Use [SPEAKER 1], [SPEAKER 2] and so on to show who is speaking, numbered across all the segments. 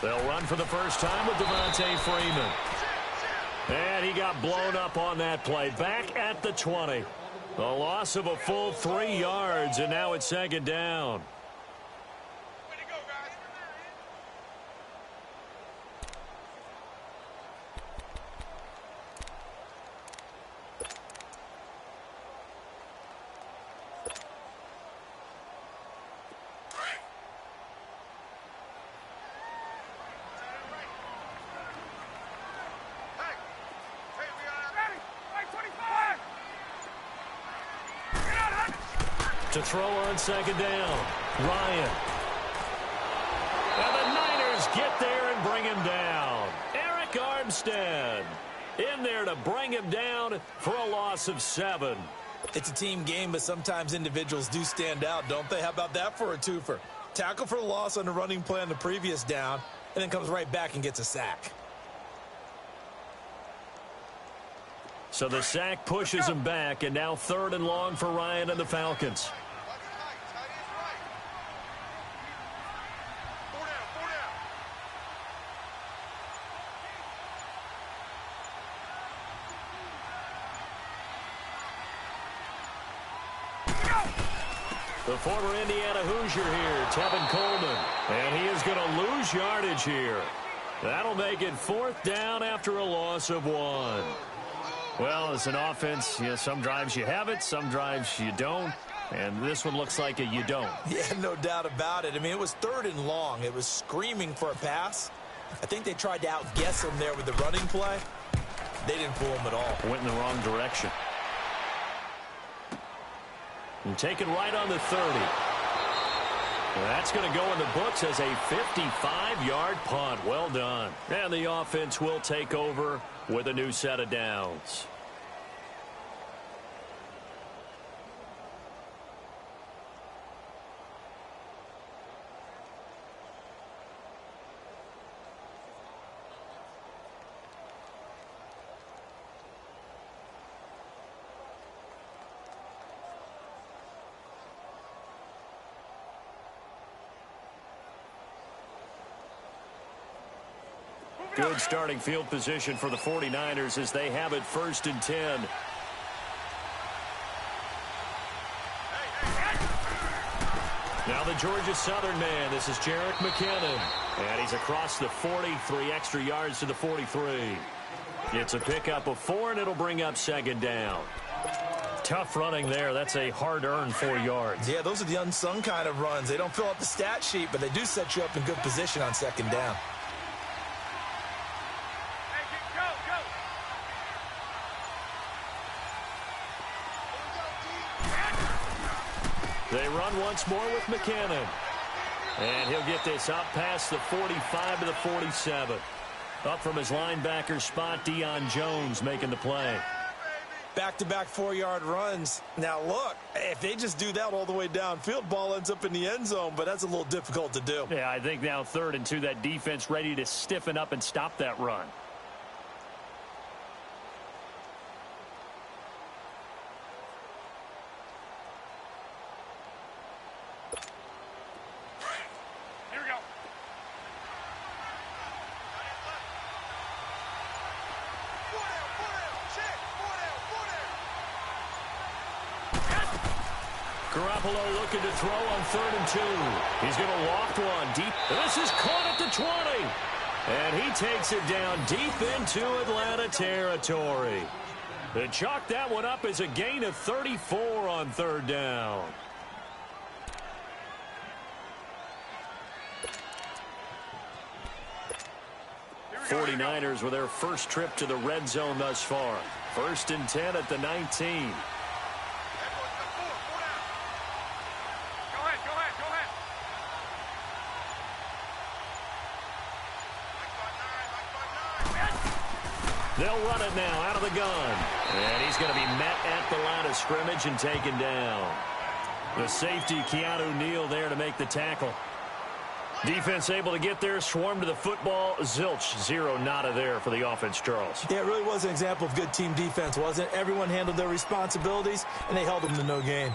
[SPEAKER 1] They'll run for the first time with Devontae Freeman. And he got blown up on that play. Back at the 20. A loss of a full 3 yards, and now it's second down. To throw on second down, Ryan. And the Niners get there and bring him down. Eric Armstead in there to bring him down for a loss of 7.
[SPEAKER 2] It's a team game, but sometimes individuals do stand out, don't they? How about that for a twofer? Tackle for a loss on the running play on the previous down, and then comes right back and gets a sack.
[SPEAKER 1] So the sack pushes him back, and now 3rd and long for Ryan and the Falcons. The former Indiana Hoosier here, Tevin Coleman. And he is going to lose yardage here. That'll make it 4th down after a loss of 1. Well, as an offense, some drives you have it, some drives you don't. And this one looks like a you don't.
[SPEAKER 2] Yeah, no doubt about it. I mean, it was 3rd and long. It was screaming for a pass. I think they tried to outguess him there with the running play. They didn't fool him at all.
[SPEAKER 1] Went in the wrong direction. And take it right on the 30. Well, that's going to go in the books as a 55-yard punt. Well done. And the offense will take over with a new set of downs. Good starting field position for the 49ers as they have it 1st and 10. Now the Georgia Southern man. This is Jerick McKinnon. And he's across the 40, 3 extra yards to the 43. It's a pickup of 4, and it'll bring up 2nd down. Tough running there. That's a hard-earned 4 yards.
[SPEAKER 2] Yeah, those are the unsung kind of runs. They don't fill up the stat sheet, but they do set you up in good position on 2nd down.
[SPEAKER 1] They run once more with McKinnon. And he'll get this up past the 45 to the 47. Up from his linebacker spot, Deion Jones making the play.
[SPEAKER 2] Back-to-back 4-yard runs. Now, look, if they just do that all the way downfield, ball ends up in the end zone, but that's a little difficult to do.
[SPEAKER 1] Yeah, I think now 3rd and 2, that defense ready to stiffen up and stop that run. Garoppolo looking to throw on 3rd and 2. He's going to loft one deep. This is caught at the 20. And he takes it down deep into Atlanta territory. They chalk that one up as a gain of 34 on 3rd down. '49ers with their first trip to the red zone thus far. 1st and 10 at the 19. They'll run it now out of the gun. And he's going to be met at the line of scrimmage and taken down. The safety, Keanu Neal, there to make the tackle. Defense able to get there, swarm to the football. Zilch, 0 nada there for the offense, Charles.
[SPEAKER 2] Yeah, it really was an example of good team defense, wasn't it? Everyone handled their responsibilities, and they held them to no gain.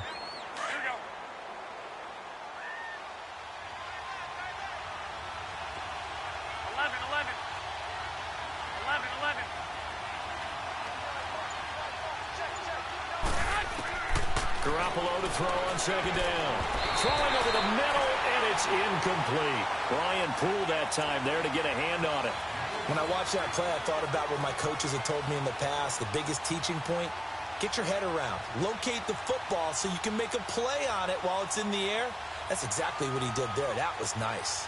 [SPEAKER 1] Garoppolo to throw on second down. Throwing over the middle, and it's incomplete. Brian Poole that time there to get a hand on it.
[SPEAKER 2] When I watched that play, I thought about what my coaches had told me in the past. The biggest teaching point, get your head around. Locate the football so you can make a play on it while it's in the air. That's exactly what he did there. That was nice.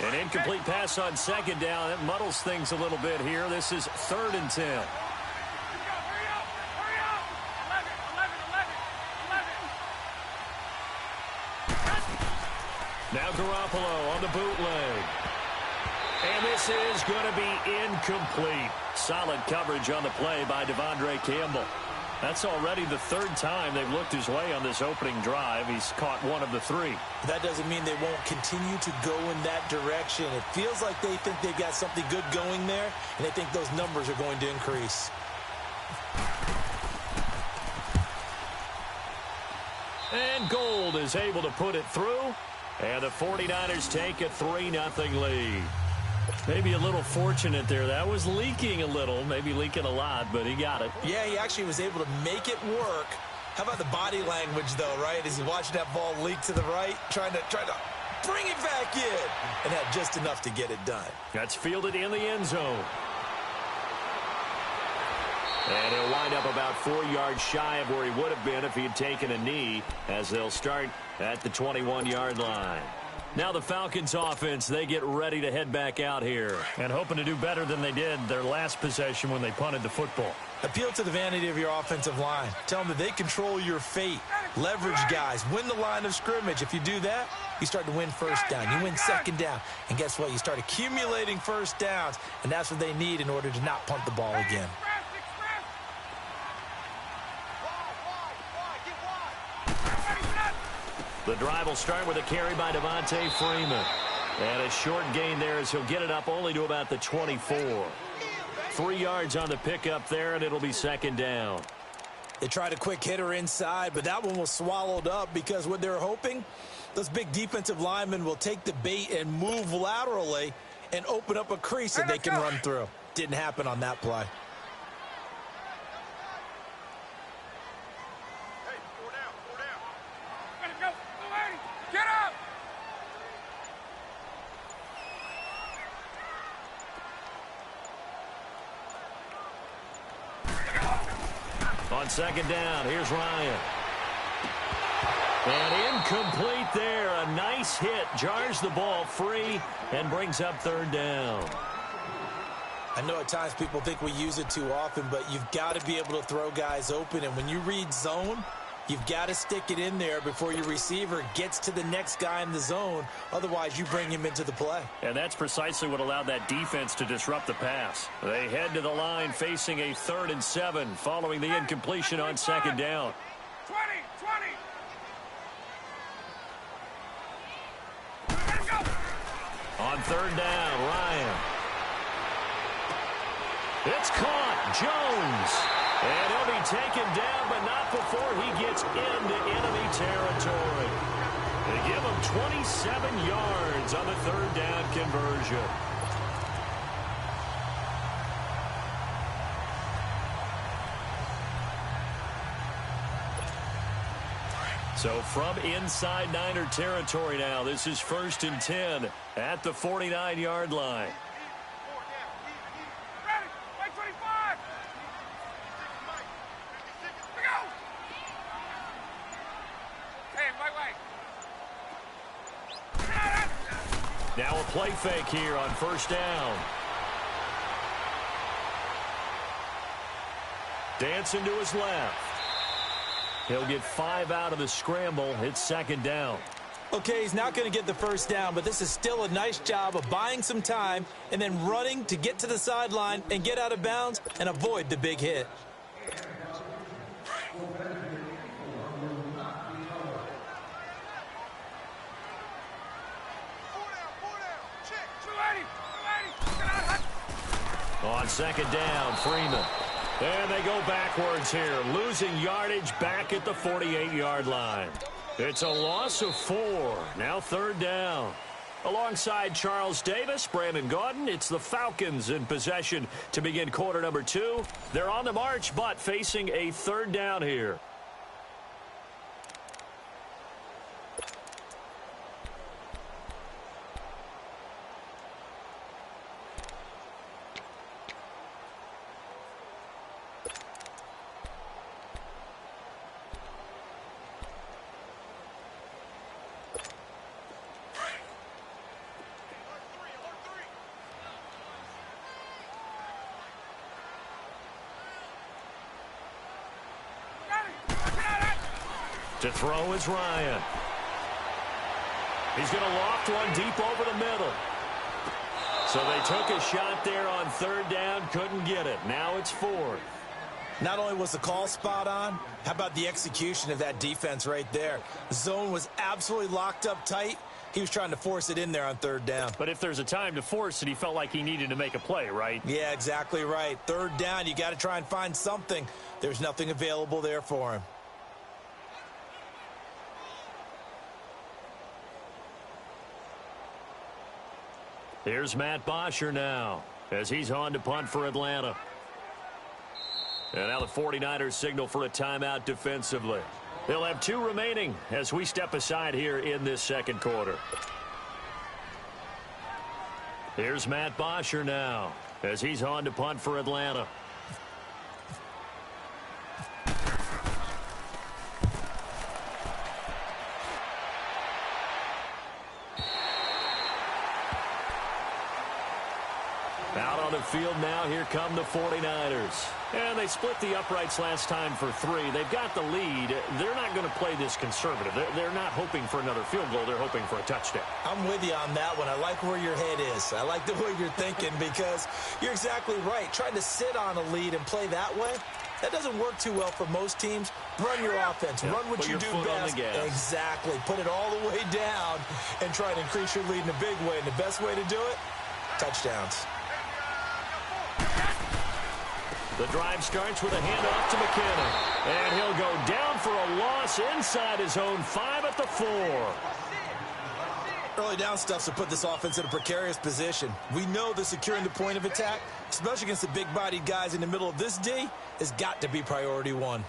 [SPEAKER 1] An incomplete pass on second down. It muddles things a little bit here. This is 3rd and 10. Now Garoppolo on the bootleg. And this is going to be incomplete. Solid coverage on the play by Devondre Campbell. That's already the 3rd time they've looked his way on this opening drive. He's caught 1 of the 3.
[SPEAKER 2] That doesn't mean they won't continue to go in that direction. It feels like they think they've got something good going there, and they think those numbers are going to increase.
[SPEAKER 1] And Gold is able to put it through, and the 49ers take a 3-0 lead. Maybe a little fortunate there. That was leaking a little, maybe leaking a lot, but he got it.
[SPEAKER 2] Yeah, he actually was able to make it work. How about the body language, though, right? As he watched that ball leak to the right, trying to bring it back in, and had just enough to get it done.
[SPEAKER 1] That's fielded in the end zone. And he'll wind up about 4 yards shy of where he would have been if he had taken a knee, as they'll start at the 21-yard line. Now the Falcons offense, they get ready to head back out here and hoping to do better than they did their last possession when they punted the football.
[SPEAKER 2] Appeal to the vanity of your offensive line. Tell them that they control your fate. Leverage guys. Win the line of scrimmage. If you do that, you start to win first down. You win second down. And guess what? You start accumulating first downs, and that's what they need in order to not punt the ball again.
[SPEAKER 1] The drive will start with a carry by Devontae Freeman. And a short gain there as he'll get it up only to about the 24. 3 yards on the pickup there, and it'll be second down.
[SPEAKER 2] They tried a quick hitter inside, but that one was swallowed up because what they're hoping, those big defensive linemen will take the bait and move laterally and open up a crease that they can run through. Didn't happen on that play.
[SPEAKER 1] On second down, here's Ryan. And incomplete there. A nice hit. Jars the ball free and brings up 3rd down.
[SPEAKER 2] I know at times people think we use it too often, but you've got to be able to throw guys open. And when you read zone, you've got to stick it in there before your receiver gets to the next guy in the zone. Otherwise, you bring him into the play.
[SPEAKER 1] And that's precisely what allowed that defense to disrupt the pass. They head to the line facing a 3rd and 7 following the incompletion on second down.
[SPEAKER 3] 20.
[SPEAKER 1] On 3rd down, Ryan. It's caught. Jones. And he'll be taken down, but not before he gets into enemy territory. They give him 27 yards on the 3rd down conversion. So from inside Niner territory now, this is 1st and 10 at the 49-yard line. Now a play fake here on 1st down. Dancing to his left. He'll get 5 out of the scramble. It's 2nd down.
[SPEAKER 2] Okay, he's not going to get the 1st down, but this is still a nice job of buying some time and then running to get to the sideline and get out of bounds and avoid the big hit.
[SPEAKER 1] On 2nd down, Freeman. And they go backwards here, losing yardage back at the 48-yard line. It's a loss of 4. Now 3rd down. Alongside Charles Davis, Brandon Gaudin, it's the Falcons in possession to begin quarter number 2. They're on the march, but facing a 3rd down here. To throw is Ryan. He's going to loft one deep over the middle. So they took a shot there on 3rd down, couldn't get it. Now it's 4th.
[SPEAKER 2] Not only was the call spot on, how about the execution of that defense right there? The zone was absolutely locked up tight. He was trying to force it in there on 3rd down.
[SPEAKER 1] But if there's a time to force it, he felt like he needed to make a play, right?
[SPEAKER 2] Yeah, exactly right. 3rd down, you got to try and find something. There's nothing available there for him.
[SPEAKER 1] Here's Matt Bosher now as he's on to punt for Atlanta. And now the 49ers signal for a timeout defensively. They'll have 2 remaining as we step aside here in this 2nd quarter. Here's Matt Bosher now as he's on to punt for Atlanta. Out on the field now, here come the 49ers. And they split the uprights last time for 3. They've got the lead. They're not going to play this conservative. They're not hoping for another field goal. They're hoping for a touchdown.
[SPEAKER 2] I'm with you on that one. I like where your head is. I like the way you're thinking because you're exactly right. Trying to sit on a lead and play that way, that doesn't work too well for most teams. Run your offense. Run what you do best. Exactly. Put it all the way down and try to increase your lead in a big way. And the best way to do it, touchdowns.
[SPEAKER 1] The drive starts with a handoff to McKinnon. And he'll go down for a loss inside his own 5 at the 4.
[SPEAKER 2] Early down stuff to put this offense in a precarious position. We know that securing the point of attack, especially against the big-bodied guys in the middle of this D, has got to be priority 1.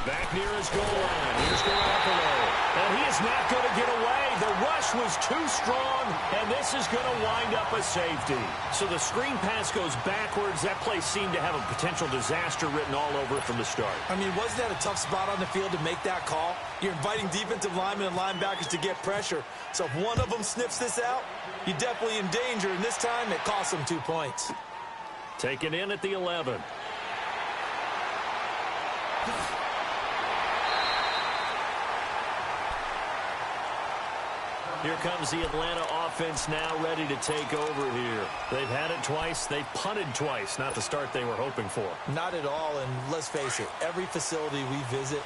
[SPEAKER 1] Back near his goal line. Here's Garoppolo. And he is not going to get away. The rush was too strong, and this is going to wind up a safety. So the screen pass goes backwards. That play seemed to have a potential disaster written all over it from the start.
[SPEAKER 2] I mean, wasn't that a tough spot on the field to make that call? You're inviting defensive linemen and linebackers to get pressure. So if one of them sniffs this out, you're definitely in danger. And this time, it costs them 2 points.
[SPEAKER 1] Taken in at the 11. Here comes the Atlanta offense now ready to take over here. They've had it twice. They've punted twice. Not the start they were hoping for.
[SPEAKER 2] Not at all, and let's face it, every facility we visit,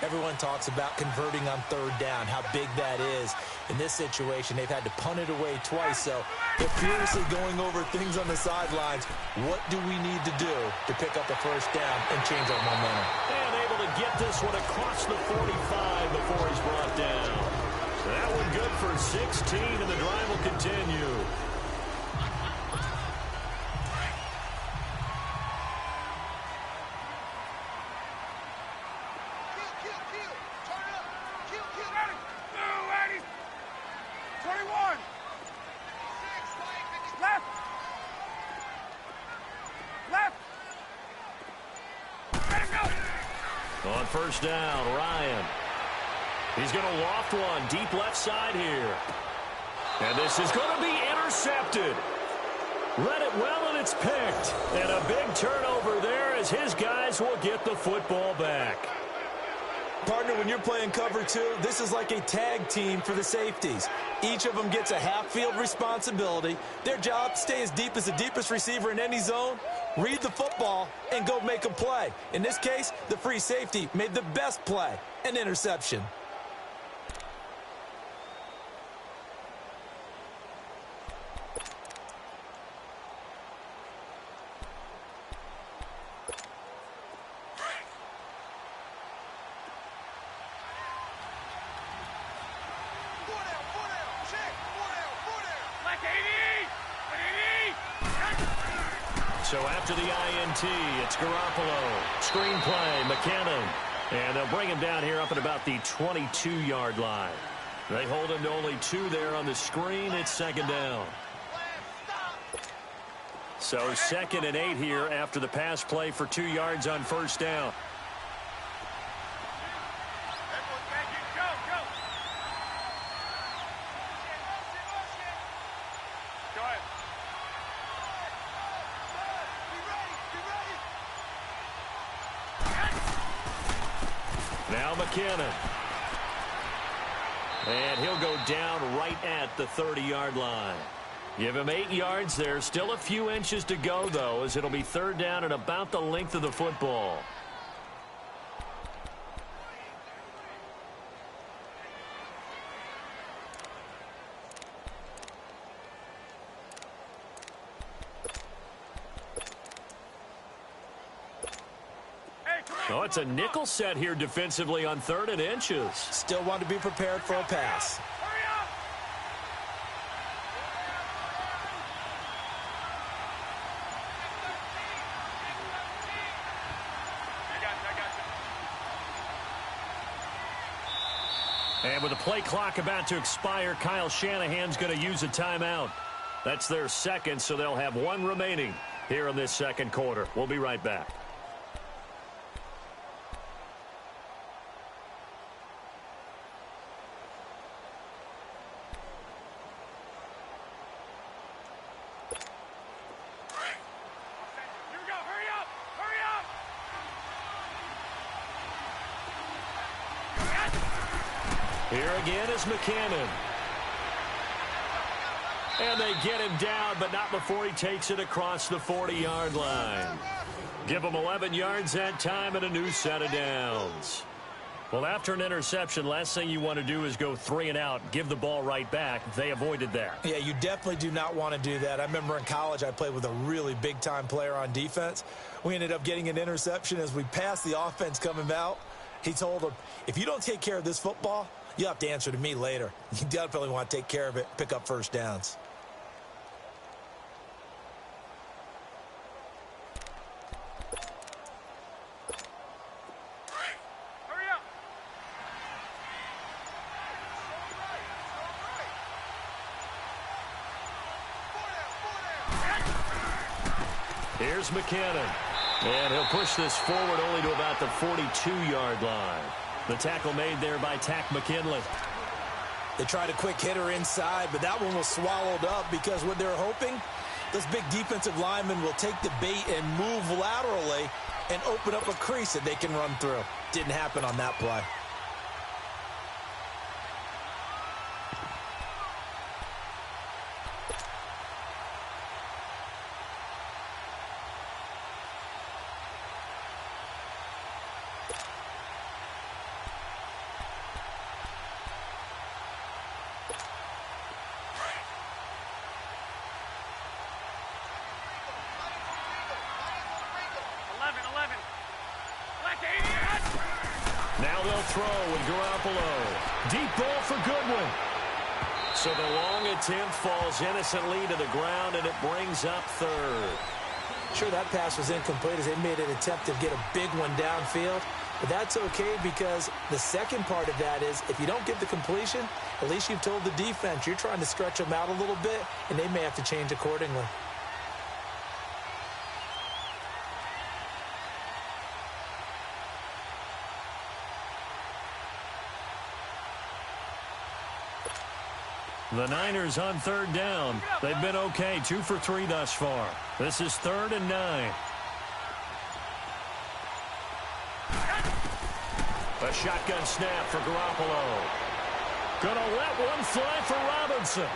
[SPEAKER 2] everyone talks about converting on 3rd down, how big that is. In this situation, they've had to punt it away twice, so they're furiously going over things on the sidelines. What do we need to do to pick up a 1st down and change our momentum?
[SPEAKER 1] And able to get this one across the 45 before he's brought down. That one good for 16, and the drive will continue.
[SPEAKER 3] Turn it up. Ready. Move, ladies. 21. Left. Left. Ready to go.
[SPEAKER 1] On 1st down, Ryan. He's going to loft one deep left side here. And this is going to be intercepted. Read it well, and it's picked. And a big turnover there as his guys will get the football back.
[SPEAKER 2] Partner, when you're playing cover two, this is like a tag team for the safeties. Each of them gets a half-field responsibility. Their job, stay as deep as the deepest receiver in any zone, read the football, and go make a play. In this case, the free safety made the best play, an interception.
[SPEAKER 1] So after the INT, it's Garoppolo. Screenplay, McKinnon. And they'll bring him down here up at about the 22-yard line. They hold him to only 2 there on the screen. It's second down. So 2nd and 8 here after the pass play for 2 yards on first down. Now McKinnon. And he'll go down right at the 30-yard line. Give him 8 yards there. Still a few inches to go, though, as it'll be third down and about the length of the football. Oh, it's a nickel set here defensively on 3rd and inches.
[SPEAKER 2] Still want to be prepared for a pass.
[SPEAKER 3] Hurry up! I got you.
[SPEAKER 1] And with the play clock about to expire, Kyle Shanahan's going to use a timeout. That's their second, so they'll have 1 remaining here in this second quarter. We'll be right back. Here again is McKinnon. And they get him down, but not before he takes it across the 40-yard line. Give him 11 yards that time and a new set of downs. Well, after an interception, last thing you want to do is go 3 and out, give the ball right back. They avoided that.
[SPEAKER 2] Yeah, you definitely do not want to do that. I remember in college I played with a really big-time player on defense. We ended up getting an interception as we passed the offense coming out. He told him, if you don't take care of this football, you have to answer to me later. You definitely want to take care of it, pick up first downs.
[SPEAKER 3] Hurry up!
[SPEAKER 1] Here's McKinnon. And he'll push this forward only to about the 42-yard line. The tackle made there by Tack McKinley.
[SPEAKER 2] They tried a quick hitter inside, but that one was swallowed up because what they're hoping, this big defensive lineman will take the bait and move laterally and open up a crease that they can run through. Didn't happen on that play.
[SPEAKER 1] Now they'll throw with Garoppolo. Deep ball for Goodwin. So the long attempt falls innocently to the ground, and it brings up third.
[SPEAKER 2] Sure, that pass was incomplete as they made an attempt to get a big one downfield. But that's okay because the second part of that is if you don't get the completion, at least you've told the defense you're trying to stretch them out a little bit, and they may have to change accordingly.
[SPEAKER 1] The Niners on third down. They've been okay, 2 for 3 thus far. This is 3rd and 9. A shotgun snap for Garoppolo. Gonna let one fly for Robinson.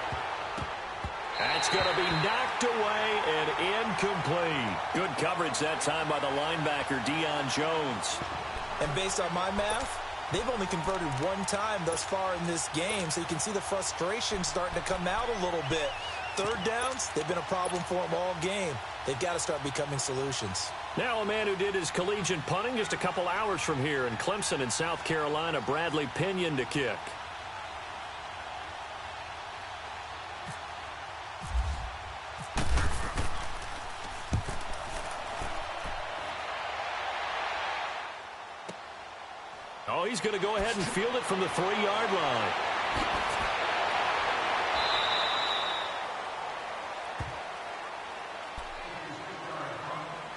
[SPEAKER 1] That's going to be knocked away and incomplete. Good coverage that time by the linebacker, Deion Jones.
[SPEAKER 2] And based on my math, they've only converted one time thus far in this game, so you can see the frustration starting to come out a little bit. Third downs, they've been a problem for them all game. They've got to start becoming solutions.
[SPEAKER 1] Now a man who did his collegiate punting just a couple hours from here in Clemson in South Carolina, Bradley Pinion to kick. Oh, he's going to go ahead and field it from the 3-yard line.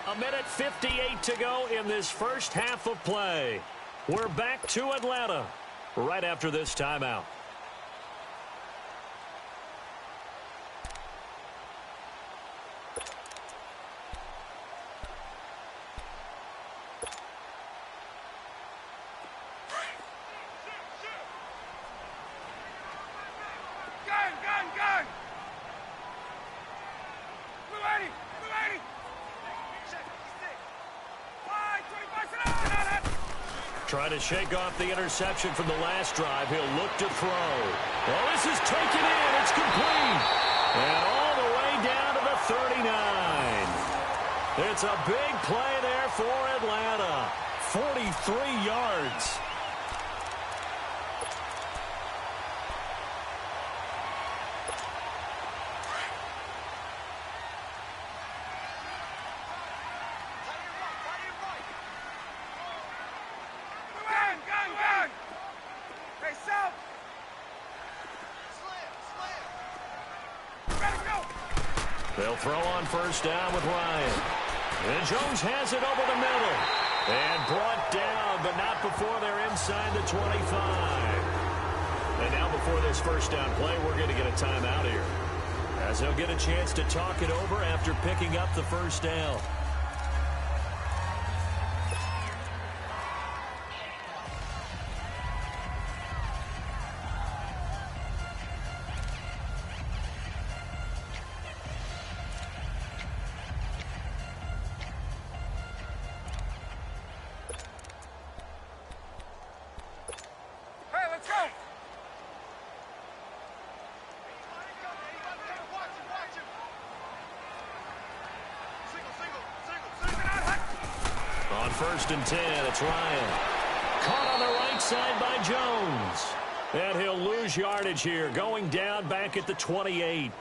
[SPEAKER 1] A minute 58 to go in this first half of play. We're back to Atlanta right after this timeout. Trying to shake off the interception from the last drive. He'll look to throw. Well, this is taken in. It's complete. And all the way down to the 39. It's a big play there for Atlanta. 43 yards. They'll throw on first down with Ryan. And Jones has it over the middle. And brought down, but not before they're inside the 25. And now before this first down play, we're going to get a timeout here, as they'll get a chance to talk it over after picking up the first down. First and 10, it's Ryan. Caught on the right side by Jones. And he'll lose yardage here, going down back at the 28.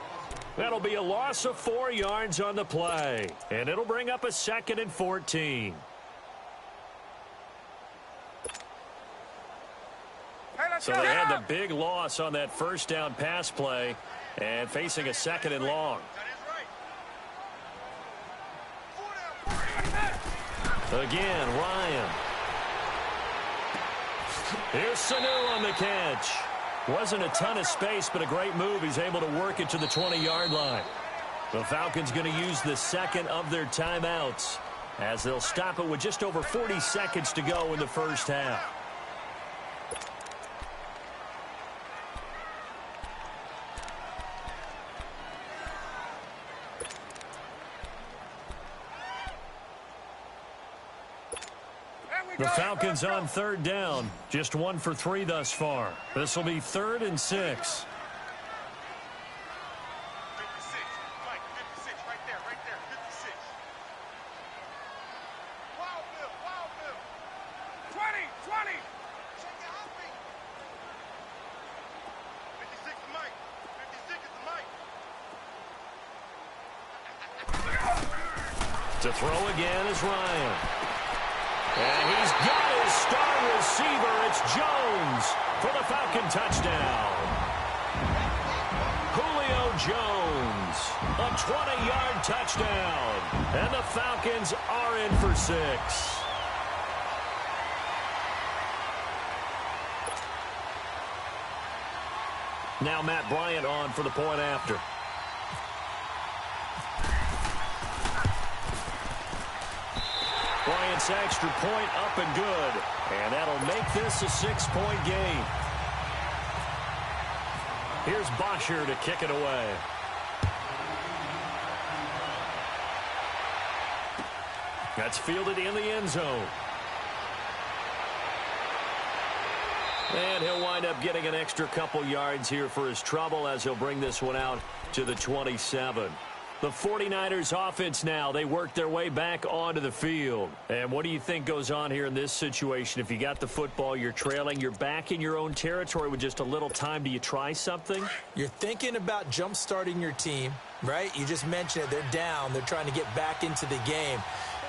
[SPEAKER 1] That'll be a loss of 4 yards on the play. And it'll bring up a 2nd and 14. So they had the big loss on that first down pass play and facing a 2nd and long. Again, Ryan. Here's Sanu on the catch. Wasn't a ton of space, but a great move. He's able to work it to the 20-yard line. The Falcons going to use the second of their timeouts, as they'll stop it with just over 40 seconds to go in the first half. The Falcons on third down, just 1 for 3 thus far. This will be 3rd and 6. To throw again is Ryan. And he's got his star receiver. It's Jones for the Falcon touchdown. Julio Jones, a 20-yard touchdown. And the Falcons are in for 6. Now Matt Bryant on for the point after. Bryant this extra point up and good. And that'll make this a 6-point game. Here's Bosher to kick it away. That's fielded in the end zone. And he'll wind up getting an extra couple yards here for his trouble as he'll bring this one out to the 27. The 49ers offense now, they work their way back onto the field. And what do you think goes on here in this situation? If you got the football, you're trailing, you're back in your own territory with just a little time. Do you try something?
[SPEAKER 2] You're thinking about jump-starting your team, right? You just mentioned it. They're down. They're trying to get back into the game.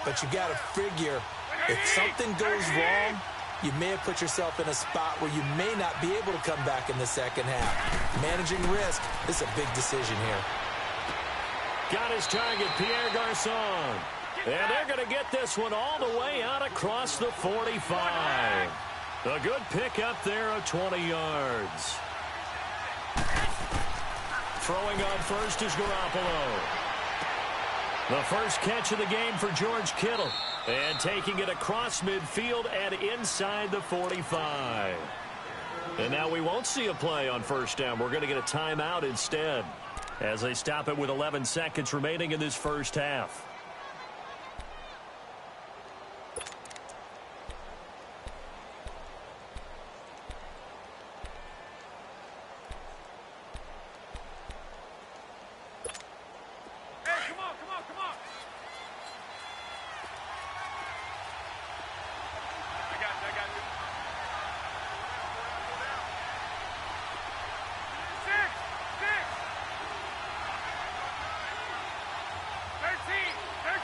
[SPEAKER 2] But you got to figure if something goes wrong, you may have put yourself in a spot where you may not be able to come back in the second half. Managing risk is a big decision here.
[SPEAKER 1] Got his target, Pierre Garçon. And they're going to get this one all the way out across the 45. A good pick up there of 20 yards. Throwing on first is Garoppolo. The first catch of the game for George Kittle. And taking it across midfield and inside the 45. And now we won't see a play on first down. We're going to get a timeout instead, as they stop it with 11 seconds remaining in this first half.
[SPEAKER 3] Hey, come on, come on, come on. I got you, I got you. Six. 13.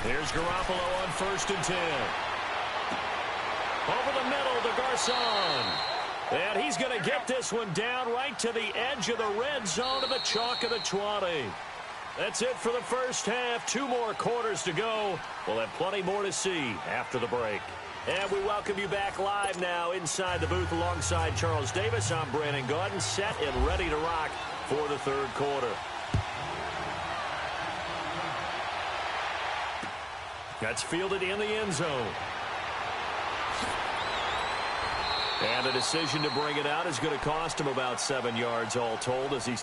[SPEAKER 1] Here's Garoppolo on first and 10. Over the middle to Garçon. And he's going to get this one down right to the edge of the red zone to the chalk of the 20. That's it for the first half. 2 more quarters to go. We'll have plenty more to see after the break. And we welcome you back live now inside the booth alongside Charles Davis. I'm Brandon Gaudin, set and ready to rock for the third quarter. That's fielded in the end zone. And the decision to bring it out is going to cost him about 7 yards all told as he's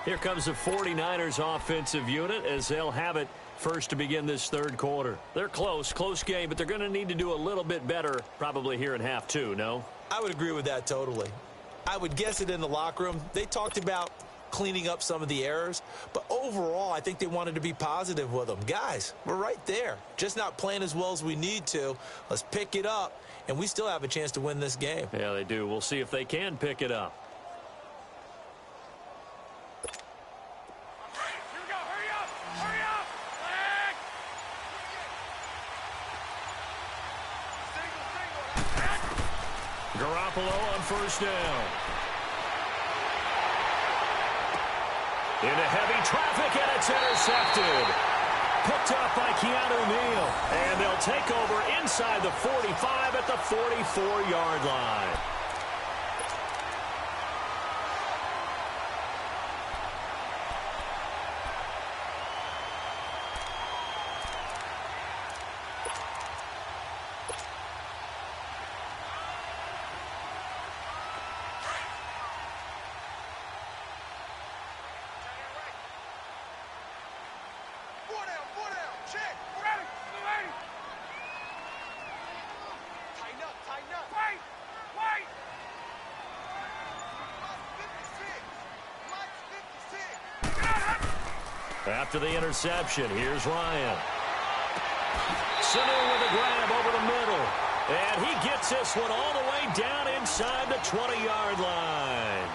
[SPEAKER 1] here comes the 49ers offensive unit as they'll have it first to begin this third quarter. They're close game, but they're going to need to do a little bit better probably here in half 2, no?
[SPEAKER 2] I would agree with that totally. I would guess it in the locker room. They talked about cleaning up some of the errors, but overall I think they wanted to be positive with them. Guys, we're right there, just not playing as well as we need to. Let's pick it up, and we still have a chance to win this game.
[SPEAKER 1] Yeah, they do. We'll see if they can pick it up.
[SPEAKER 3] Here we go, hurry up, hurry up. Flag.
[SPEAKER 1] Garoppolo on first down. Into heavy traffic, and it's intercepted. Picked up by Keanu Neal. And they'll take over inside the 45 at the 44-yard line. After the interception, here's Ryan. Sitting with a grab over the middle. And he gets this one all the way down inside the 20-yard line.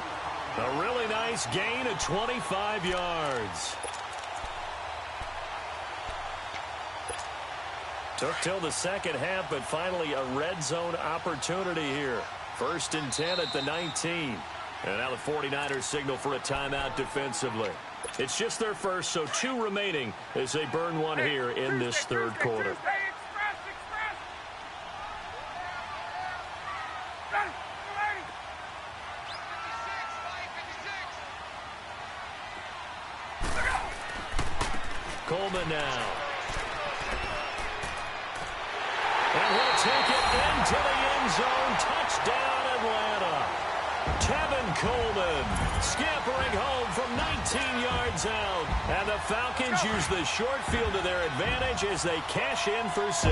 [SPEAKER 1] A really nice gain of 25 yards. Took till the second half, but finally a red zone opportunity here. First and 10 at the 19. And now the 49ers signal for a timeout defensively. It's just their first, so 2 remaining as they burn one here in this third quarter. Coleman now. And he'll take it into the end zone. Touchdown, Atlanta. Tevin Coleman scampering home from 19 yards out. And the Falcons use the short field to their advantage as they cash in for 6.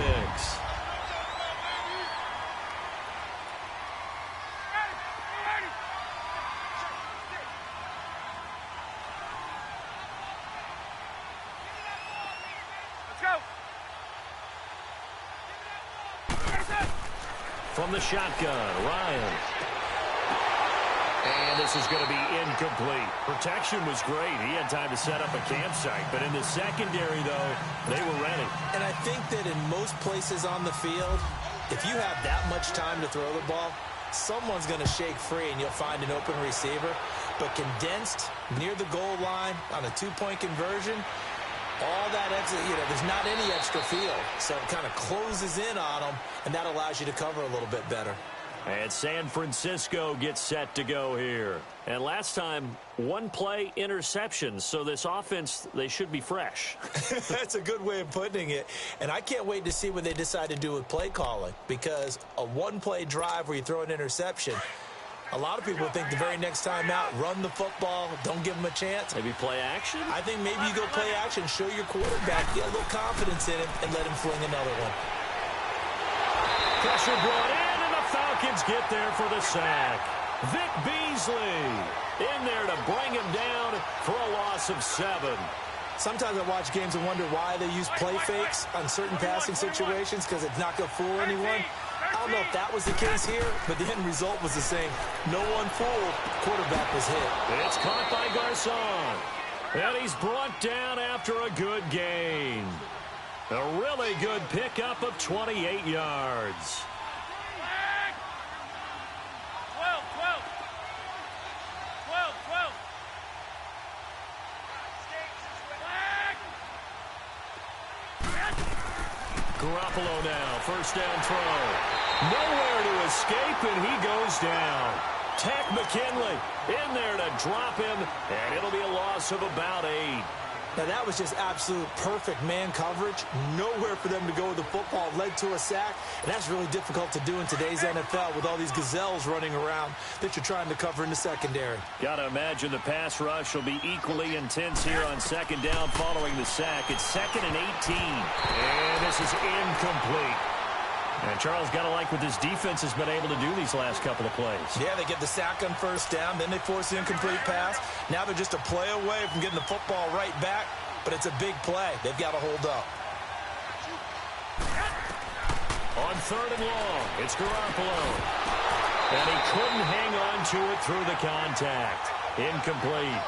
[SPEAKER 1] From the shotgun, Ryan. And this is going to be incomplete. Protection was great. He had time to set up a campsite. But in the secondary, though, they were ready.
[SPEAKER 2] And I think that in most places on the field, if you have that much time to throw the ball, someone's going to shake free and you'll find an open receiver. But condensed near the goal line on a two-point conversion, all that extra, there's not any extra field. So it kind of closes in on them, and that allows you to cover a little bit better.
[SPEAKER 1] And San Francisco gets set to go here. And last time, one play interception. So this offense, they should be fresh.
[SPEAKER 2] That's a good way of putting it. And I can't wait to see what they decide to do with play calling. Because a one-play drive where you throw an interception, a lot of people think the very next time out, run the football, don't give them a chance.
[SPEAKER 1] Maybe play action?
[SPEAKER 2] I think maybe you go play action, show your quarterback, get a little confidence in him, and let him fling another one.
[SPEAKER 1] Pressure brought in, and the Falcons get there for the sack. Vic Beasley in there to bring him down for a loss of 7.
[SPEAKER 2] Sometimes I watch games and wonder why they use play fakes on certain passing situations because it's not going to fool anyone. I don't know if that was the case here, but the end result was the same. No one fooled. Quarterback was hit.
[SPEAKER 1] It's caught by Garcon. And he's brought down after a good gain. A really good pickup of 28 yards.
[SPEAKER 3] 12.
[SPEAKER 1] Garoppolo now, first down throw. Nowhere to escape, and he goes down. Tech McKinley in there to drop him, and it'll be a loss of about 8.
[SPEAKER 2] Now, that was just absolute perfect man coverage. Nowhere for them to go with the football. Led to a sack, and that's really difficult to do in today's NFL with all these gazelles running around that you're trying to cover in the secondary.
[SPEAKER 1] Got to imagine the pass rush will be equally intense here on second down following the sack. It's 2nd and 18, and this is incomplete. And Charles, got to like what this defense has been able to do these last couple of plays.
[SPEAKER 2] Yeah, they get the sack on first down, then they force the incomplete pass. Now they're just a play away from getting the football right back, but it's a big play. They've got to hold up.
[SPEAKER 1] On 3rd and long, it's Garoppolo. And he couldn't hang on to it through the contact. Incomplete.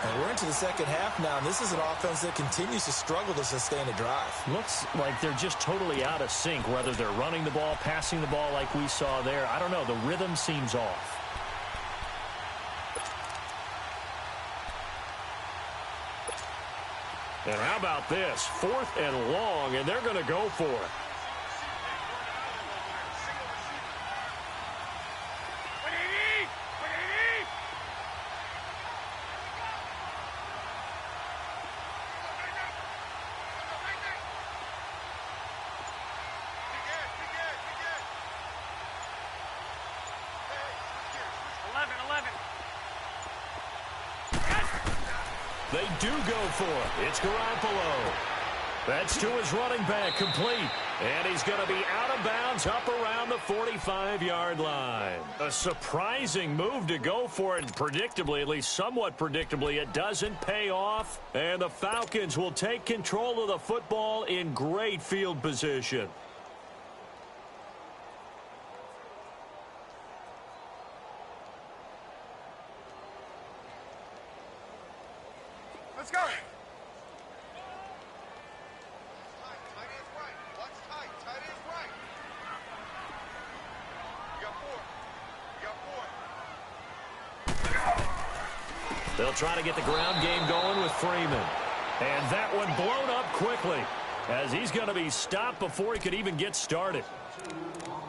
[SPEAKER 2] And we're into the second half now, and this is an offense that continues to struggle to sustain a drive.
[SPEAKER 1] Looks like they're just totally out of sync, whether they're running the ball, passing the ball like we saw there. I don't know. The rhythm seems off. And how about this? 4th and long, and they're going to go for it. They do go for it. It's Garoppolo. That's to his running back, complete. And he's going to be out of bounds up around the 45-yard line. A surprising move to go for it. Predictably, at least somewhat predictably, it doesn't pay off. And the Falcons will take control of the football in great field position.
[SPEAKER 3] Let's go.
[SPEAKER 1] They'll try to get the ground game going with Freeman. And that one blown up quickly as he's going to be stopped before he could even get started.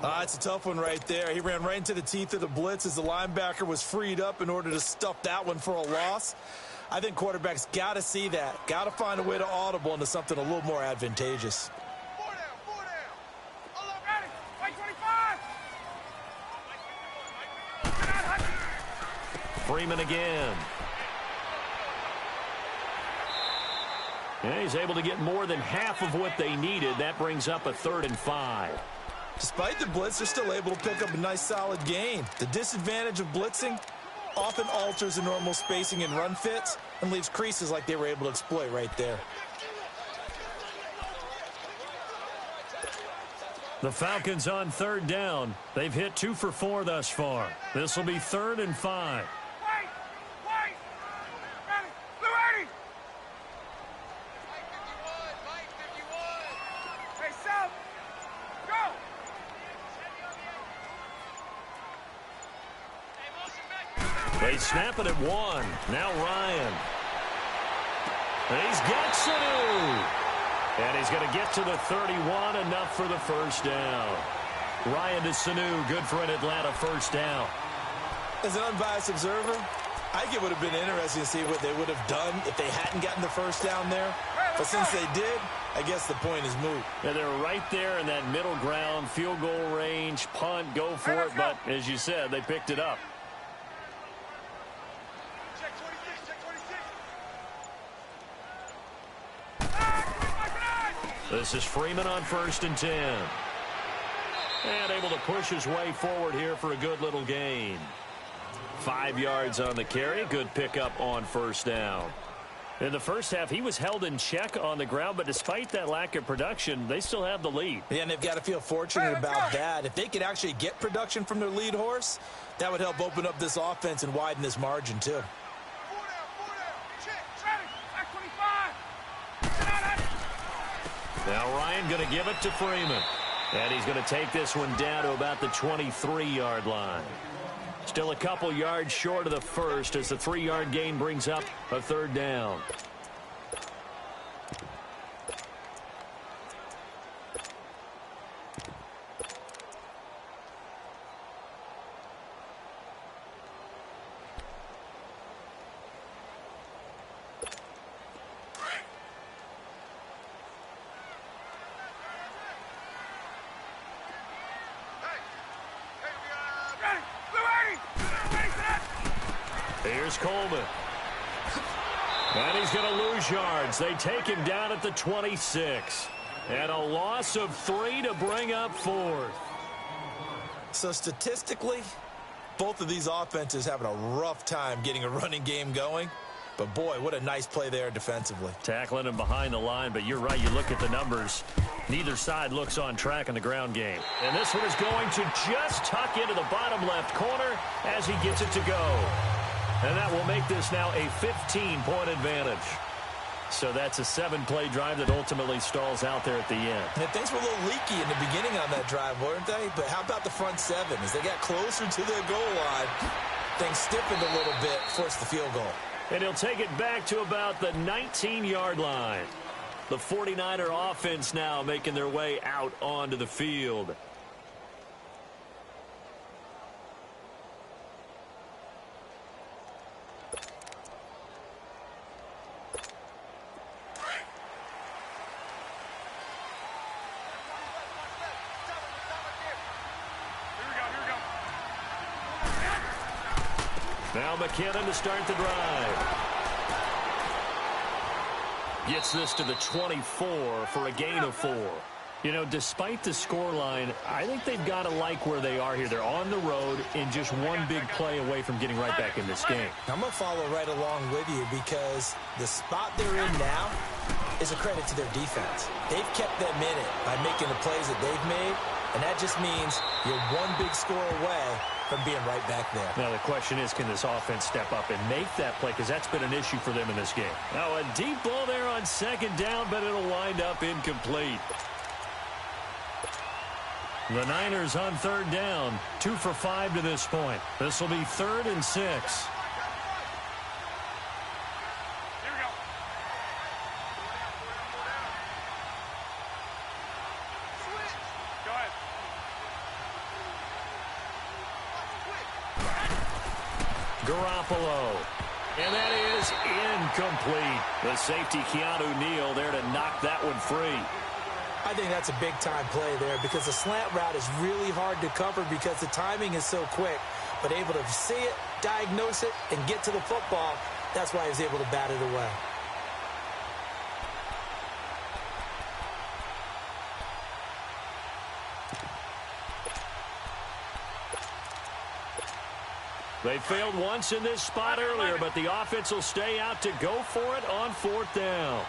[SPEAKER 2] It's a tough one right there. He ran right into the teeth of the blitz as the linebacker was freed up in order to stuff that one for a loss. I think quarterbacks got to see that. Got to find a way to audible into something a little more advantageous.
[SPEAKER 3] Four down. Ready. Wait, 25.
[SPEAKER 1] Freeman again. And he's able to get more than half of what they needed. That brings up a 3rd and 5.
[SPEAKER 2] Despite the blitz, they're still able to pick up a nice solid gain. The disadvantage of blitzing often alters the normal spacing and run fits and leaves creases like they were able to exploit right there.
[SPEAKER 1] The Falcons on 3rd down. They've hit 2 for 4 thus far. This will be 3rd and 5.
[SPEAKER 3] Wait. Ready. Blue 80. Mike 51. Hey, South. Go.
[SPEAKER 1] They snap it at 1. Now Ryan. He's got Sanu. And he's going to get to the 31, enough for the first down. Ryan to Sanu, good for an Atlanta first down.
[SPEAKER 2] As an unbiased observer, I think it would have been interesting to see what they would have done if they hadn't gotten the first down there. But since they did, I guess the point is moot.
[SPEAKER 1] Yeah, they're right there in that middle ground, field goal range, punt, go for it. But as you said, they picked it up.
[SPEAKER 3] Check 26.
[SPEAKER 1] This is Freeman on 1st and 10. And able to push his way forward here for a good little gain. 5 yards on the carry. Good pickup on first down. In the first half, he was held in check on the ground, but despite that lack of production, they still have the lead.
[SPEAKER 2] Yeah, and they've got to feel fortunate about that. If they could actually get production from their lead horse, that would help open up this offense and widen this margin, too.
[SPEAKER 3] 4 down. Check. Ready. Back 25.
[SPEAKER 1] Now Ryan going to give it to Freeman. And he's going to take this one down to about the 23-yard line. Still a couple yards short of the first as the 3-yard gain brings up a 3rd down. Here's Coleman. And he's going to lose yards. They take him down at the 26. And a loss of 3 to bring up 4th.
[SPEAKER 2] So statistically, both of these offenses having a rough time getting a running game going. But, boy, what a nice play there defensively.
[SPEAKER 1] Tackling him behind the line, but you're right. You look at the numbers. Neither side looks on track in the ground game. And this one is going to just tuck into the bottom left corner as he gets it to go. And that will make this now a 15-point advantage. So that's a 7-play drive that ultimately stalls out there at the end.
[SPEAKER 2] And things were a little leaky in the beginning on that drive, weren't they? But how about the front 7? As they got closer to the goal line, things stiffened a little bit, forced the field goal.
[SPEAKER 1] And he'll take it back to about the 19-yard line. The 49er offense now making their way out onto the field. Now McKinnon to start the drive. Gets this to the 24 for a gain of 4. You know, despite the scoreline, I think they've got to like where they are here. They're on the road and just one big play away from getting right back in this game.
[SPEAKER 2] I'm going to follow right along with you because the spot they're in now is a credit to their defense. They've kept them in it by making the plays that they've made, and that just means you're one big score away from being right back there.
[SPEAKER 1] Now the question is, can this offense step up and make that play? Because that's been an issue for them in this game. Now a deep ball there on 2nd down, but it'll wind up incomplete. The Niners on 3rd down. 2 for 5 to this point. This will be 3rd and 6.
[SPEAKER 3] Here we go. Switch. Go ahead.
[SPEAKER 1] Garoppolo. And that is incomplete. The safety, Keanu Neal, there to knock that one free.
[SPEAKER 2] I think that's a big-time play there because the slant route is really hard to cover because the timing is so quick. But able to see it, diagnose it, and get to the football, that's why he was able to bat it away.
[SPEAKER 1] They failed once in this spot earlier, but the offense will stay out to go for it on 4th down.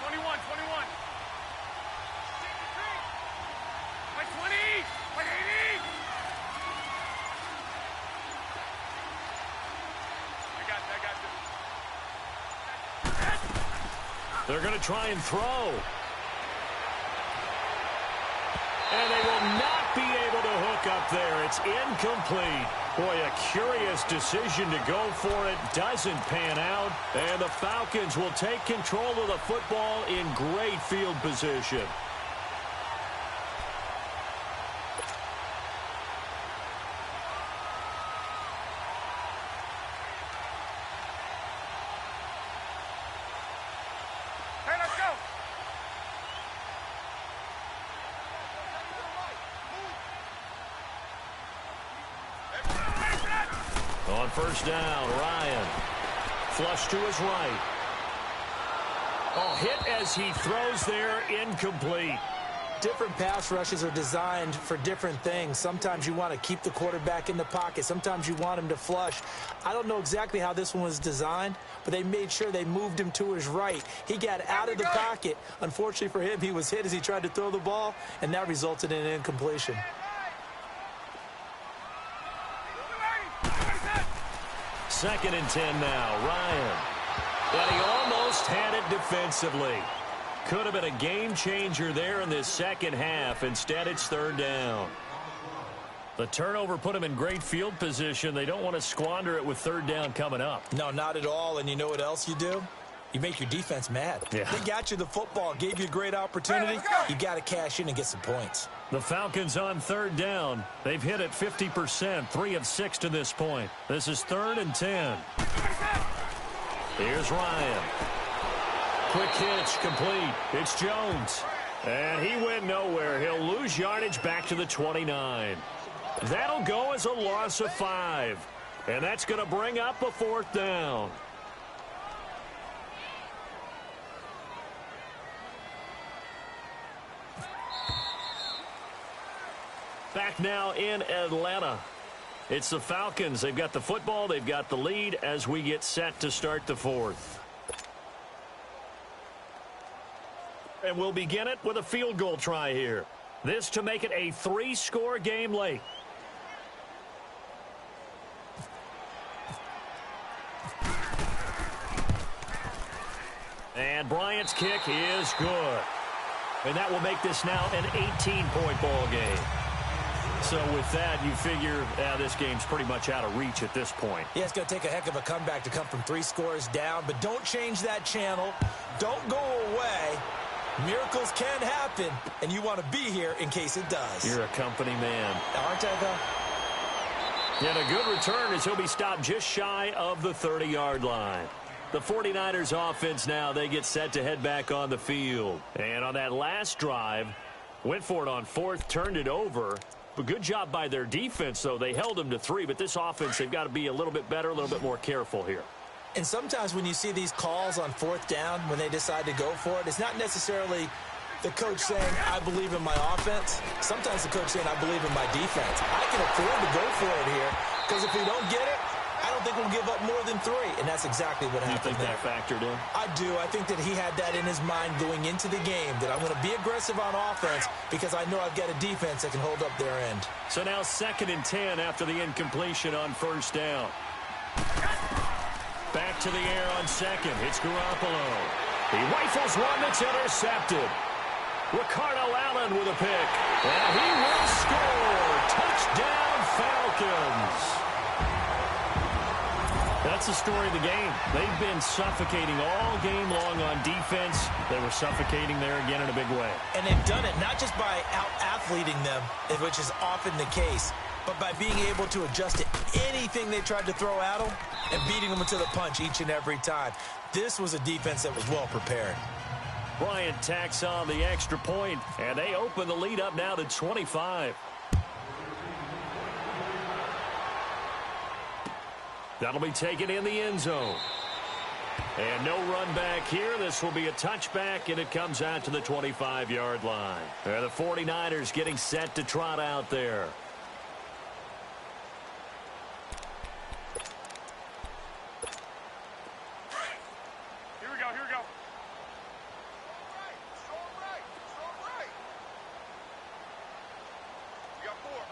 [SPEAKER 3] 21, 21. By 20, by 80. I got this.
[SPEAKER 1] They're going to try and throw. And they will not be able to hook up there. It's incomplete. Boy, a curious decision to go for it. Doesn't pan out. And the Falcons will take control of the football in great field position.
[SPEAKER 3] Hey, let's go.
[SPEAKER 1] On 1st down, Ryan. Flush to his right. Oh, hit as he throws there, incomplete.
[SPEAKER 2] Different pass rushes are designed for different things. Sometimes you want to keep the quarterback in the pocket. Sometimes you want him to flush. I don't know exactly how this one was designed, but they made sure they moved him to his right. He got out of the pocket. Unfortunately for him, he was hit as he tried to throw the ball, and that resulted in an incompletion.
[SPEAKER 1] Second and 10 now, Ryan. But he almost had it defensively. Could have been a game changer there in this second half. Instead, it's 3rd down. The turnover put him in great field position. They don't want to squander it with 3rd down coming up.
[SPEAKER 2] No, not at all. And you know what else you do? You make your defense mad.
[SPEAKER 1] Yeah.
[SPEAKER 2] They got you the football, gave you a great opportunity. You got to cash in and get some points.
[SPEAKER 1] The Falcons on 3rd down. They've hit it 50%, 3 of 6 to this point. This is 3rd and 10. Here's Ryan. Quick hitch, complete. It's Jones. And he went nowhere. He'll lose yardage back to the 29. That'll go as a loss of 5. And that's going to bring up a 4th down. Back now in Atlanta. It's the Falcons. They've got the football. They've got the lead as we get set to start the 4th. And we'll begin it with a field goal try here. This to make it a 3-score game late. And Bryant's kick is good. And that will make this now an 18-point ball game. So with that, you figure this game's pretty much out of reach at this point.
[SPEAKER 2] Yeah, it's going to take a heck of a comeback to come from 3 scores down, but don't change that channel. Don't go away. Miracles can happen, and you want to be here in case it does.
[SPEAKER 1] You're a company man.
[SPEAKER 2] Aren't I, though?
[SPEAKER 1] And a good return as he'll be stopped just shy of the 30-yard line. The 49ers offense now, they get set to head back on the field. And on that last drive, went for it on 4th, turned it over. But good job by their defense, though. They held them to 3, but this offense, they've got to be a little bit better, a little bit more careful here.
[SPEAKER 2] And sometimes when you see these calls on 4th down, when they decide to go for it, it's not necessarily the coach saying, I believe in my offense. Sometimes the coach saying, I believe in my defense. I can afford to go for it here, because if we don't get it, I don't think we'll give up more than 3, and that's exactly what happened there.
[SPEAKER 1] You think that factored in?
[SPEAKER 2] I do. I think that he had that in his mind going into the game, that I'm going to be aggressive on offense because I know I've got a defense that can hold up their end.
[SPEAKER 1] So now 2nd and 10 after the incompletion on 1st down. Back to the air on 2nd. It's Garoppolo. He rifles one that's intercepted. Ricardo Allen with a pick. And he will score. Touchdown, Falcons. That's the story of the game. They've been suffocating all game long on defense. They were suffocating there again in a big way.
[SPEAKER 2] And they've done it not just by out-athleting them, which is often the case, but by being able to adjust to anything they tried to throw at them and beating them to the punch each and every time. This was a defense that was well prepared.
[SPEAKER 1] Bryant tacks on the extra point, and they open the lead up now to 25. That'll be taken in the end zone. And no run back here. This will be a touchback, and it comes out to the 25-yard line. The 49ers getting set to trot out there.
[SPEAKER 3] Here we go, here we go. We got four.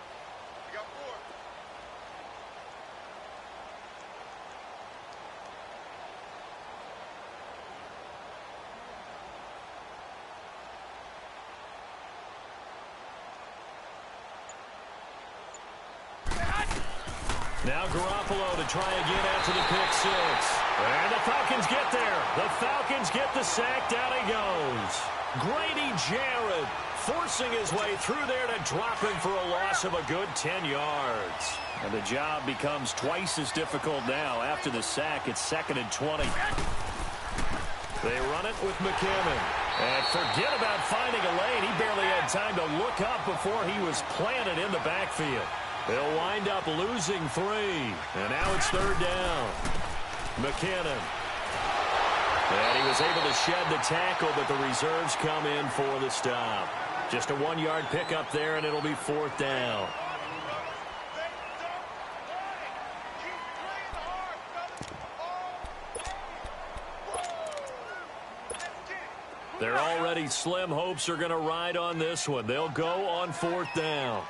[SPEAKER 3] We got four.
[SPEAKER 1] Now Garoppolo to try again after the pick six. And the Falcons get there. The Falcons get the sack. Down he goes. Grady Jarrett forcing his way through there to drop him for a loss of a good 10 yards. And the job becomes twice as difficult now. After the sack, it's 2nd and 20. They run it with McKinnon. And forget about finding a lane. He barely had time to look up before he was planted in the backfield. They'll wind up losing 3. And now it's 3rd down. McKinnon. And he was able to shed the tackle, but the reserves come in for the stop. Just a 1-yard pickup there, and it'll be 4th down. Their already slim hopes are going to ride on this one. They'll go on 4th down.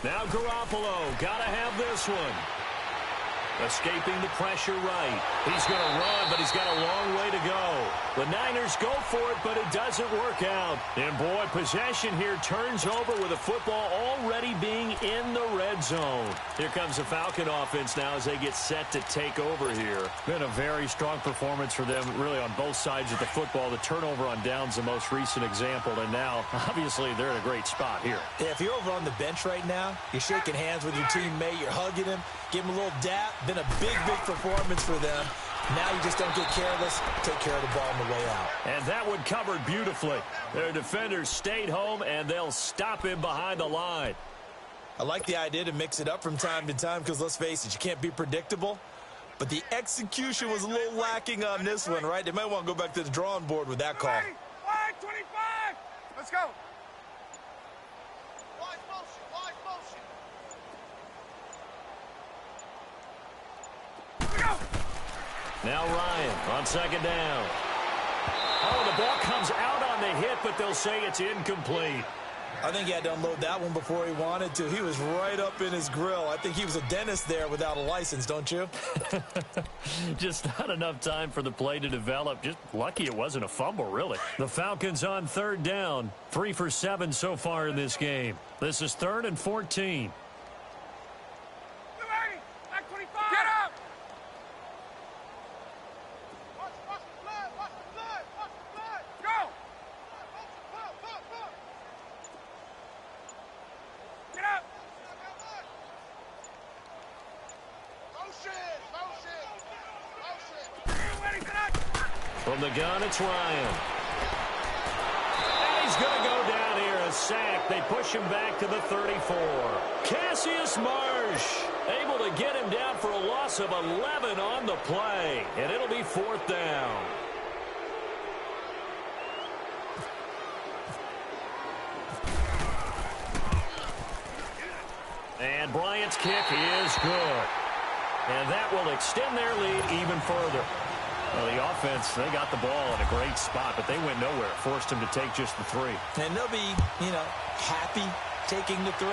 [SPEAKER 1] Now Garoppolo, gotta have this one. Escaping the pressure right. He's going to run, but he's got a long way to go. The Niners go for it, but it doesn't work out. And, boy, possession here turns over with the football already being in the red zone. Here comes the Falcon offense now as they get set to take over here. Been a very strong performance for them, really, on both sides of the football. The turnover on downs, the most recent example. And now, obviously, they're in a great spot here.
[SPEAKER 2] Yeah, if you're over on the bench right now, you're shaking hands with your teammate, you're hugging him, give him a little dap. Been a big performance for them. Now you just don't get careless. Take care of the ball on the way out.
[SPEAKER 1] And that one covered beautifully. Their defenders stayed home, and they'll stop him behind the line.
[SPEAKER 2] I like the idea to mix it up from time to time because, let's face it, you can't be predictable. But the execution was a little lacking on this one, right? They might want to go back to the drawing board with that call.
[SPEAKER 3] Wide 25. Let's go. Wide motion, wide motion.
[SPEAKER 1] Now Ryan on 2nd down. Oh, the ball comes out on the hit, but they'll say it's incomplete.
[SPEAKER 2] I think he had to unload that one before he wanted to. He was right up in his grill. I think he was a dentist there without a license, don't you?
[SPEAKER 1] Just not enough time for the play to develop. Just lucky it wasn't a fumble, really. The Falcons on 3rd down. 3 for 7 so far in this game. This is 3rd and 14.
[SPEAKER 3] Get up! Go! Get up!
[SPEAKER 1] From the gun, it's Ryan. And he's going to go down here, a sack. They push him back to the 34. Cassius Marsh able to get him down for a loss of 11 on the play. And it'll be 4th down. And Bryant's kick is good. And that will extend their lead even further. Well, the offense, they got the ball in a great spot, but they went nowhere. Forced him to take just the 3.
[SPEAKER 2] And they'll be, happy taking the 3.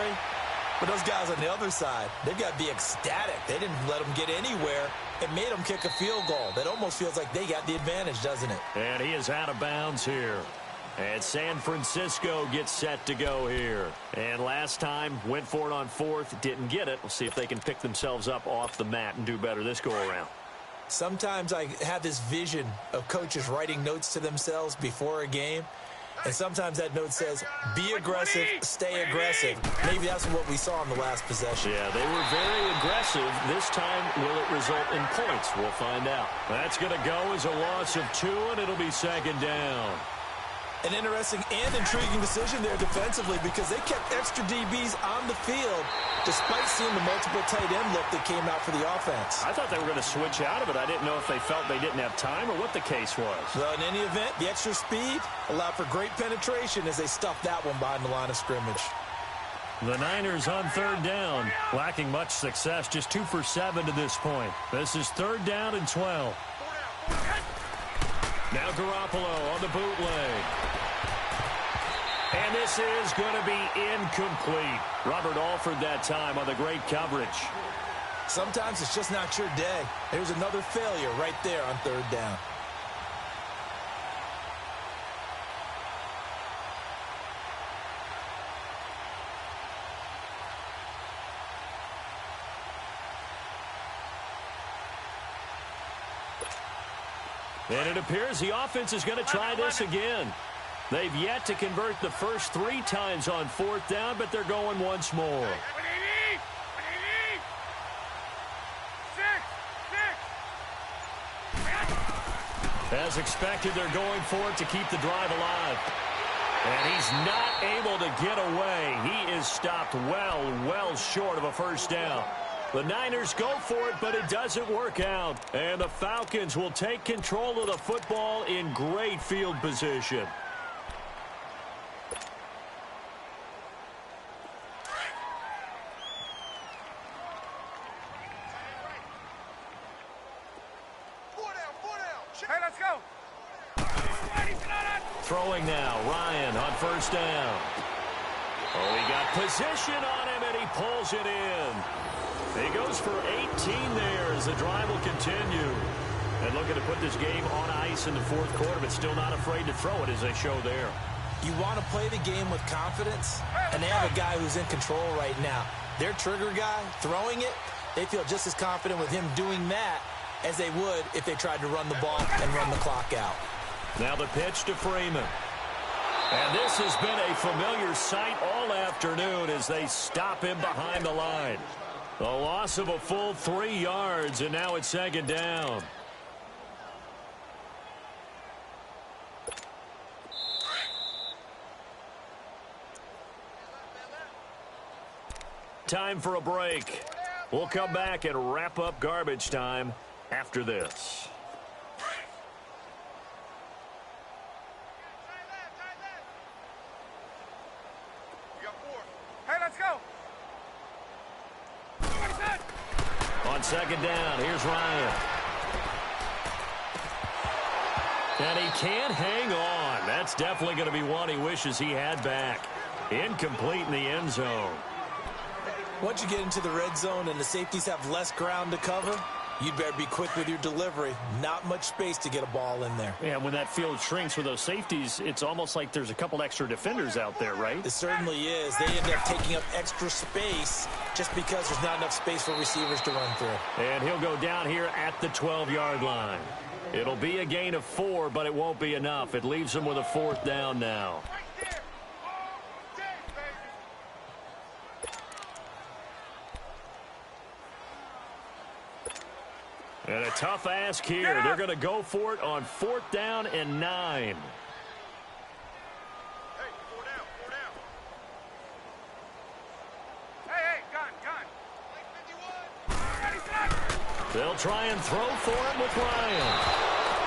[SPEAKER 2] But those guys on the other side, they've got to be ecstatic. They didn't let them get anywhere. It made them kick a field goal. That almost feels like they got the advantage, doesn't it?
[SPEAKER 1] And he is out of bounds here. And San Francisco gets set to go here. And last time, went for it on fourth, didn't get it. We'll see if they can pick themselves up off the mat and do better this go-around.
[SPEAKER 2] Sometimes I have this vision of coaches writing notes to themselves before a game. And sometimes that note says, be aggressive, stay aggressive. Maybe that's what we saw in the last possession.
[SPEAKER 1] Yeah, they were very aggressive. This time, will it result in points? We'll find out. That's going to go as a loss of 2, and it'll be second down.
[SPEAKER 2] An interesting and intriguing decision there defensively because they kept extra DBs on the field despite seeing the multiple tight end look that came out for the offense.
[SPEAKER 1] I thought they were going to switch out of it. I didn't know if they felt they didn't have time or what the case was.
[SPEAKER 2] Well, in any event, the extra speed allowed for great penetration as they stuffed that one behind the line of scrimmage.
[SPEAKER 1] The Niners on third down, lacking much success, just 2 for 7 to this point. This is third down and 12. Now Garoppolo on the bootleg. And this is going to be incomplete. Robert Alford that time on the great coverage.
[SPEAKER 2] Sometimes it's just not your day. There's another failure right there on third down.
[SPEAKER 1] And it appears the offense is going to try this again. They've yet to convert the first 3 times on fourth down, but they're going once more. As expected, they're going for it to keep the drive alive. And he's not able to get away. He is stopped well short of a first down. The Niners go for it, but it doesn't work out. And the Falcons will take control of the football in great field position.
[SPEAKER 3] Hey, let's go.
[SPEAKER 1] Throwing now, Ryan on first down. Oh, he got position on him, and he pulls it in. He goes for 18 there as the drive will continue. And looking to put this game on ice in the fourth quarter, but still not afraid to throw it as they show there.
[SPEAKER 2] You want to play the game with confidence, and they have a guy who's in control right now. Their trigger guy, throwing it, they feel just as confident with him doing that as they would if they tried to run the ball and run the clock out.
[SPEAKER 1] Now the pitch to Freeman. And this has been a familiar sight all afternoon as they stop him behind the line. A loss of a full 3 yards, and now it's second down. Time for a break. We'll come back and wrap up garbage time after this.
[SPEAKER 3] Hey, let's go.
[SPEAKER 1] On second down, here's Ryan. And he can't hang on. That's definitely going to be one he wishes he had back. Incomplete in the end zone.
[SPEAKER 2] Once you get into the red zone and the safeties have less ground to cover, you'd better be quick with your delivery. Not much space to get a ball in there.
[SPEAKER 1] Yeah, when that field shrinks with those safeties, it's almost like there's a couple extra defenders out there, right?
[SPEAKER 2] It certainly is. They end up taking up extra space just because there's not enough space for receivers to run through.
[SPEAKER 1] And he'll go down here at the 12-yard line. It'll be a gain of 4, but it won't be enough. It leaves him with a fourth down now. And a tough ask here. They're going to go for it on fourth down and 9.
[SPEAKER 3] Hey, 4 down. Hey, gun. Ready, set.
[SPEAKER 1] They'll try and throw for him with Ryan.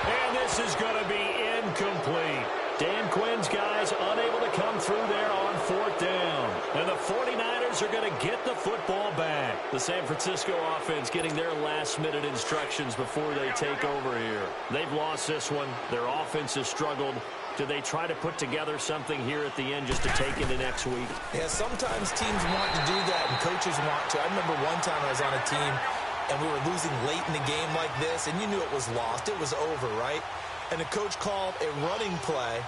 [SPEAKER 1] And this is going to be incomplete. Dan Quinn's guys unable to come through there on fourth down. And the 49ers are going to get the football back. The San Francisco offense getting their last-minute instructions before they take over here. They've lost this one. Their offense has struggled. Do they try to put together something here at the end just to take into next week?
[SPEAKER 2] Yeah, sometimes teams want to do that and coaches want to. I remember one time I was on a team and we were losing late in the game like this, and you knew it was lost. It was over, right? And the coach called a running play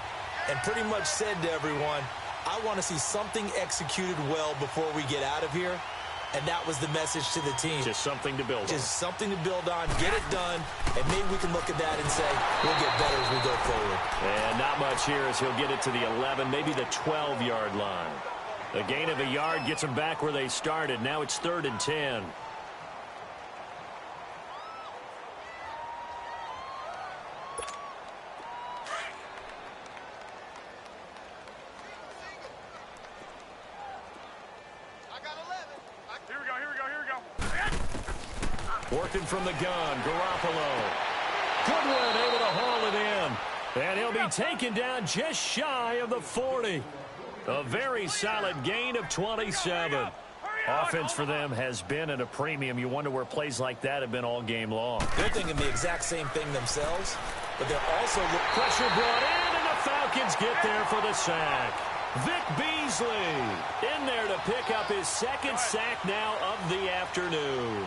[SPEAKER 2] and pretty much said to everyone, I want to see something executed well before we get out of here. And that was the message to the team.
[SPEAKER 1] Just something to build on.
[SPEAKER 2] Just something to build on, get it done, and maybe we can look at that and say, we'll get better as we go forward.
[SPEAKER 1] And not much here as he'll get it to the 11, maybe the 12-yard line. A gain of a yard gets them back where they started. Now it's 3rd and 10. Working from the gun, Garoppolo. Goodwin able to haul it in. And he'll be taken down just shy of the 40. A very solid gain of 27. Offense for them has been at a premium. You wonder where plays like that have been all game long.
[SPEAKER 2] They're thinking the exact same thing themselves, but they're also...
[SPEAKER 1] Pressure brought in, and the Falcons get there for the sack. Vic Beasley in there to pick up his 2nd sack now of the afternoon.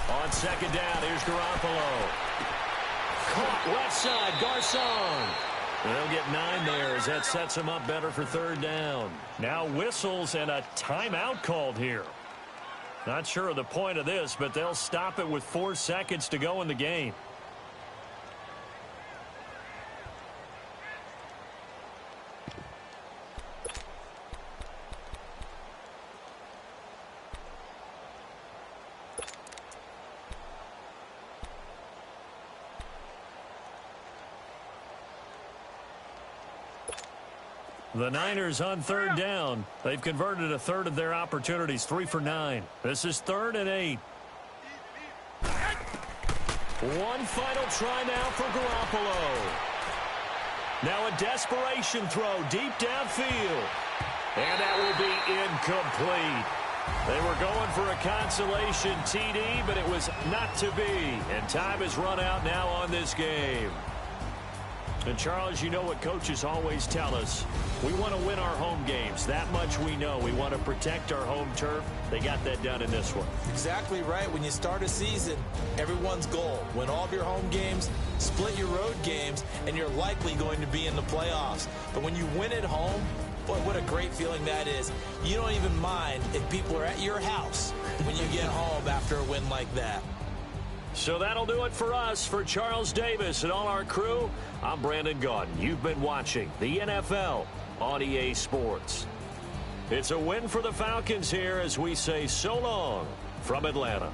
[SPEAKER 1] On 2nd down, here's Garoppolo. Caught left side, Garcon. They'll get 9 there as that sets him up better for 3rd down. Now whistles and a timeout called here. Not sure of the point of this, but they'll stop it with 4 seconds to go in the game. The Niners on 3rd down. They've converted a third of their opportunities, 3 for 9. This is 3rd and 8. One final try now for Garoppolo. Now a desperation throw deep downfield. And that will be incomplete. They were going for a consolation TD, but it was not to be. And time has run out now on this game. And, Charles, you know what coaches always tell us. We want to win our home games. That much we know. We want to protect our home turf. They got that done in this one.
[SPEAKER 2] Exactly right. When you start a season, everyone's goal, win all of your home games, split your road games, and you're likely going to be in the playoffs. But when you win at home, boy, what a great feeling that is. You don't even mind if people are at your house when you get home after a win like that.
[SPEAKER 1] So that'll do it for us. For Charles Davis and all our crew, I'm Brandon Gaudin. You've been watching the NFL on EA Sports. It's a win for the Falcons here as we say so long from Atlanta.